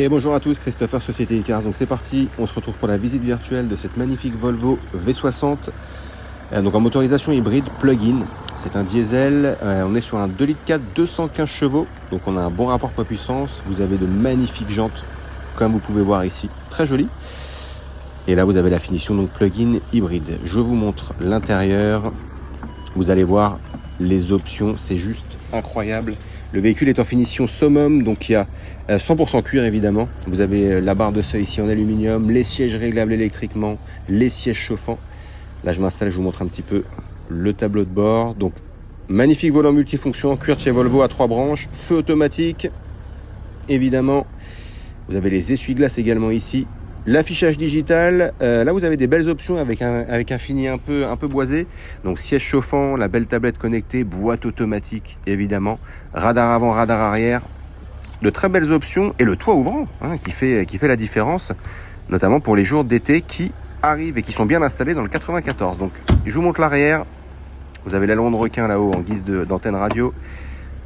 Et bonjour à tous, Christopher, Société Icars. Donc c'est parti, on se retrouve pour la visite virtuelle de cette magnifique Volvo V60. Donc en motorisation hybride plug-in. C'est un diesel, on est sur un 2,4 litres 215 chevaux. Donc on a un bon rapport poids-puissance. Vous avez de magnifiques jantes, comme vous pouvez voir ici, très jolies. Et là vous avez la finition donc plug-in hybride. Je vous montre l'intérieur. Vous allez voir les options, c'est juste incroyable. Le véhicule est en finition summum, donc il y a 100% cuir évidemment. Vous avez la barre de seuil ici en aluminium, les sièges réglables électriquement, les sièges chauffants. Là je m'installe, je vous montre un petit peu le tableau de bord. Donc magnifique volant multifonction, cuir de chez Volvo à 3 branches, feu automatique évidemment. Vous avez les essuie-glaces également ici. L'affichage digital, là vous avez des belles options avec un fini un peu boisé. Donc siège chauffant, la belle tablette connectée, boîte automatique évidemment, radar avant, radar arrière. De très belles options et le toit ouvrant qui fait la différence, notamment pour les jours d'été qui arrivent et qui sont bien installés dans le 94. Donc je vous montre l'arrière. Vous avez l'aileron de requin là-haut en guise d'antenne radio.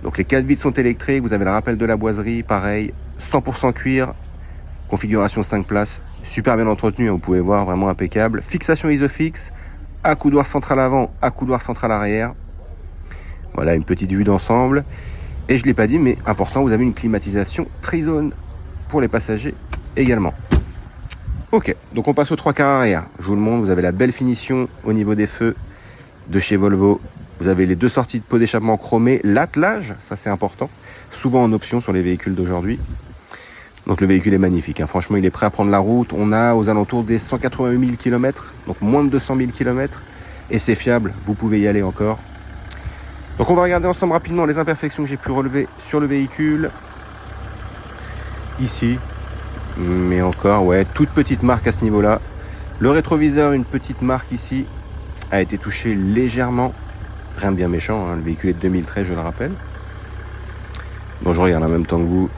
Donc les 4 vitres sont électriques, vous avez le rappel de la boiserie, pareil, 100% cuir. Configuration 5 places, super bien entretenu, vous pouvez voir, vraiment impeccable. Fixation Isofix, accoudoir central avant, accoudoir central arrière. Voilà une petite vue d'ensemble. Et je ne l'ai pas dit, mais important, vous avez une climatisation Trizone pour les passagers également. Ok, donc on passe aux 3 quarts arrière. Je vous le montre, vous avez la belle finition au niveau des feux de chez Volvo. Vous avez les 2 sorties de pot d'échappement chromées, l'attelage, ça c'est important, souvent en option sur les véhicules d'aujourd'hui. Donc le véhicule est magnifique, franchement il est prêt à prendre la route. On a aux alentours des 188 000 km, donc moins de 200 000 km. Et c'est fiable, vous pouvez y aller encore. Donc on va regarder ensemble rapidement les imperfections que j'ai pu relever sur le véhicule. Ici, mais encore, ouais, toute petite marque à ce niveau-là. Le rétroviseur, une petite marque ici, a été touché légèrement. Rien de bien méchant, le véhicule est de 2013, je le rappelle. Bon, je regarde en même temps que vous.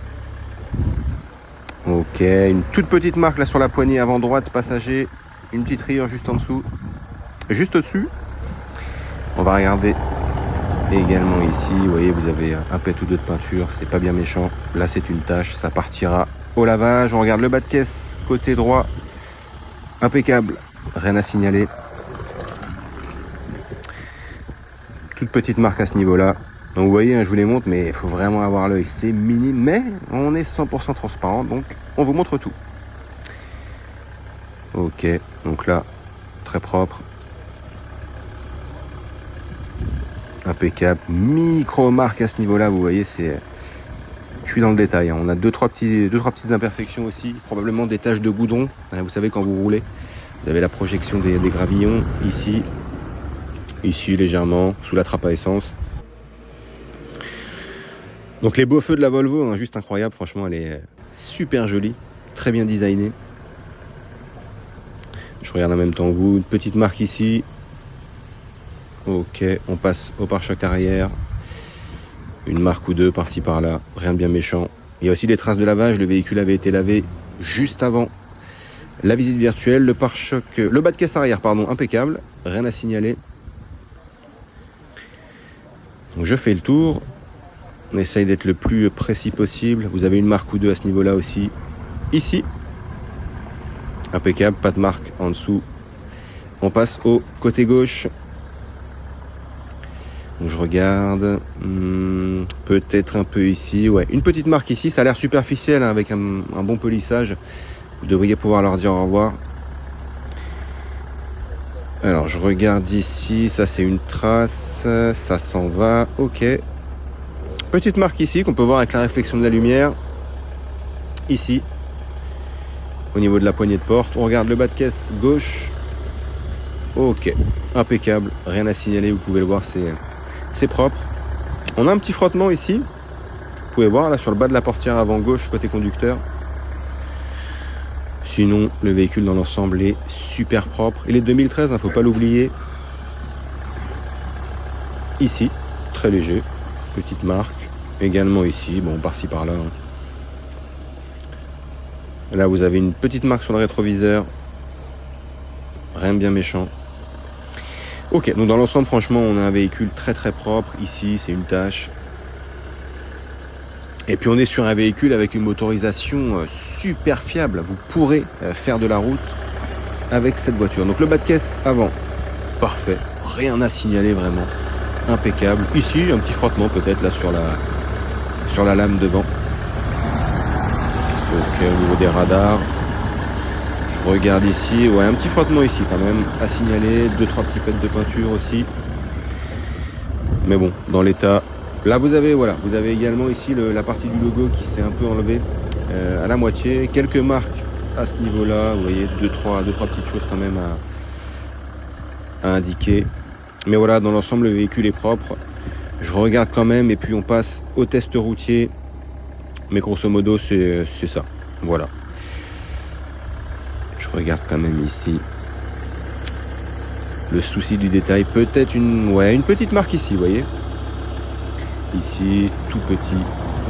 Ok, une toute petite marque là sur la poignée avant droite passager, une petite rayure juste en dessous, juste au-dessus. On va regarder également ici, vous voyez vous avez un pet ou deux de peinture, c'est pas bien méchant. Là c'est une tache, ça partira au lavage. On regarde le bas de caisse, côté droit, impeccable, rien à signaler. Toute petite marque à ce niveau-là. Donc vous voyez, je vous les montre, mais il faut vraiment avoir l'œil. C'est minime, mais on est 100% transparent, donc on vous montre tout. Ok, donc là, très propre. Impeccable. Micro marque à ce niveau-là, vous voyez, c'est... Je suis dans le détail. On a deux, trois petites imperfections aussi, probablement des taches de goudron. Vous savez, quand vous roulez, vous avez la projection des gravillons ici. Ici, légèrement, sous la trappe à essence. Donc les beaux feux de la Volvo, juste incroyable, franchement elle est super jolie, très bien designée. Je regarde en même temps que vous, une petite marque ici. Ok, on passe au pare-choc arrière. Une marque ou deux par-ci par-là, rien de bien méchant. Il y a aussi des traces de lavage, le véhicule avait été lavé juste avant la visite virtuelle. Le pare-choc, le bas de caisse arrière, pardon, impeccable, rien à signaler. Donc je fais le tour. On essaye d'être le plus précis possible. Vous avez une marque ou deux à ce niveau-là aussi. Ici. Impeccable, pas de marque en dessous. On passe au côté gauche. Donc je regarde. Peut-être un peu ici. Ouais, une petite marque ici. Ça a l'air superficiel avec un bon polissage. Vous devriez pouvoir leur dire au revoir. Alors je regarde ici. Ça c'est une trace. Ça s'en va. Ok. Petite marque ici qu'on peut voir avec la réflexion de la lumière. Ici. Au niveau de la poignée de porte. On regarde le bas de caisse gauche. Ok. Impeccable. Rien à signaler. Vous pouvez le voir. C'est propre. On a un petit frottement ici. Vous pouvez voir là sur le bas de la portière avant gauche côté conducteur. Sinon le véhicule dans l'ensemble est super propre. Il est de 2013. Faut pas l'oublier. Ici. Très léger. Petite marque. Également ici, bon par-ci par-là. Là vous avez une petite marque sur le rétroviseur. Rien de bien méchant. Ok, donc dans l'ensemble franchement on a un véhicule très très propre. Ici c'est une tache. Et puis on est sur un véhicule avec une motorisation super fiable. Vous pourrez faire de la route avec cette voiture. Donc le bas de caisse avant, parfait, rien à signaler vraiment, impeccable. Ici un petit frottement peut-être là sur la lame devant. Donc au niveau des radars, je regarde ici, ouais, un petit frottement ici quand même à signaler, 2-3 petits pets de peinture aussi. Mais bon, dans l'état, là vous avez également ici la partie du logo qui s'est un peu enlevée à la moitié. Quelques marques à ce niveau-là, vous voyez, 2-3 petites choses quand même à indiquer. Mais voilà, dans l'ensemble, le véhicule est propre. Je regarde quand même et puis on passe au test routier. Mais grosso modo, c'est ça. Voilà. Je regarde quand même ici. Le souci du détail, peut-être une petite marque ici, vous voyez. Ici, tout petit,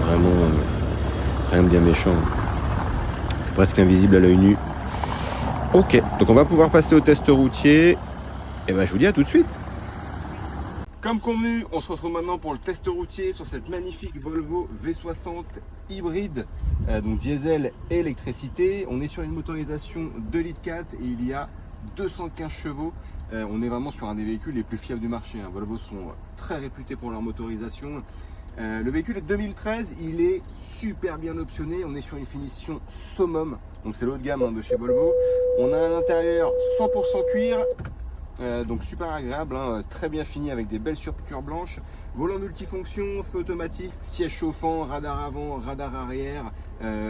vraiment rien de bien méchant. C'est presque invisible à l'œil nu. Ok, donc on va pouvoir passer au test routier. Et ben je vous dis à tout de suite. Comme convenu, on se retrouve maintenant pour le test routier sur cette magnifique Volvo V60 hybride, donc diesel et électricité. On est sur une motorisation 2,4 litres et il y a 215 chevaux. On est vraiment sur un des véhicules les plus fiables du marché. Volvo sont très réputés pour leur motorisation. Le véhicule est de 2013, il est super bien optionné. On est sur une finition summum, donc c'est l'haut de gamme de chez Volvo. On a un intérieur 100% cuir. Donc super agréable, très bien fini avec des belles surpiqûres blanches, volant multifonction, feu automatique, siège chauffant, radar avant, radar arrière,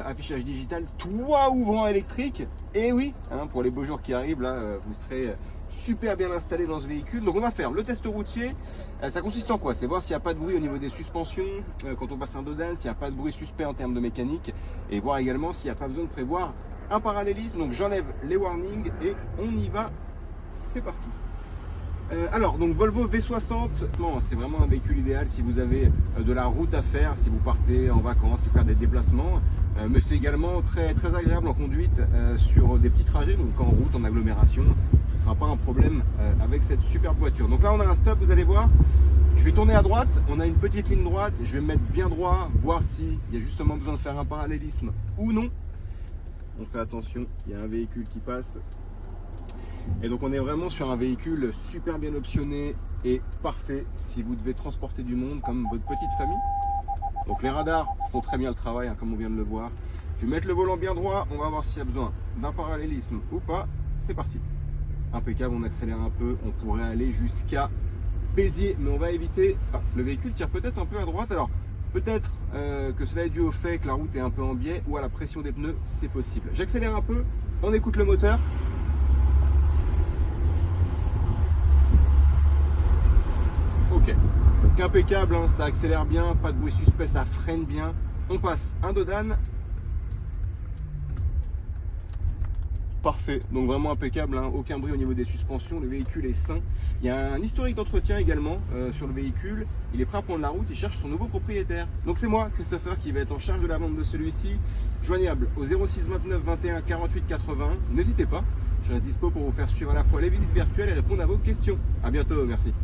affichage digital, toit ouvrant électrique. Et oui, pour les beaux jours qui arrivent, là, vous serez super bien installé dans ce véhicule. Donc on va faire le test routier. Ça consiste en quoi? C'est voir s'il n'y a pas de bruit au niveau des suspensions quand on passe un dodan, s'il n'y a pas de bruit suspect en termes de mécanique, et voir également s'il n'y a pas besoin de prévoir un parallélisme. Donc j'enlève les warnings et on y va. C'est parti. Alors donc Volvo V60, c'est vraiment un véhicule idéal si vous avez de la route à faire, si vous partez en vacances, si vous faites des déplacements, mais c'est également très agréable en conduite sur des petits trajets, donc en route, en agglomération, ce ne sera pas un problème avec cette superbe voiture. Donc là on a un stop, vous allez voir, je vais tourner à droite, on a une petite ligne droite, je vais me mettre bien droit, voir s'il y a justement besoin de faire un parallélisme ou non. On fait attention, il y a un véhicule qui passe. Et donc on est vraiment sur un véhicule super bien optionné et parfait si vous devez transporter du monde comme votre petite famille. Donc les radars font très bien le travail, comme on vient de le voir. Je vais mettre le volant bien droit, on va voir s'il y a besoin d'un parallélisme ou pas. C'est parti. Impeccable, on accélère un peu, on pourrait aller jusqu'à Béziers, mais on va éviter. Le véhicule tire peut-être un peu à droite, alors peut-être que cela est dû au fait que la route est un peu en biais ou à la pression des pneus, c'est possible. J'accélère un peu, on écoute le moteur. Ok, donc impeccable, ça accélère bien, pas de bruit suspect, ça freine bien. On passe un dodan. Parfait, donc vraiment impeccable, aucun bruit au niveau des suspensions, le véhicule est sain. Il y a un historique d'entretien également sur le véhicule. Il est prêt à prendre la route, il cherche son nouveau propriétaire. Donc c'est moi, Christopher, qui va être en charge de la vente de celui-ci. Joignable au 06 29 21 48 80. N'hésitez pas, je reste dispo pour vous faire suivre à la fois les visites virtuelles et répondre à vos questions. A bientôt, merci.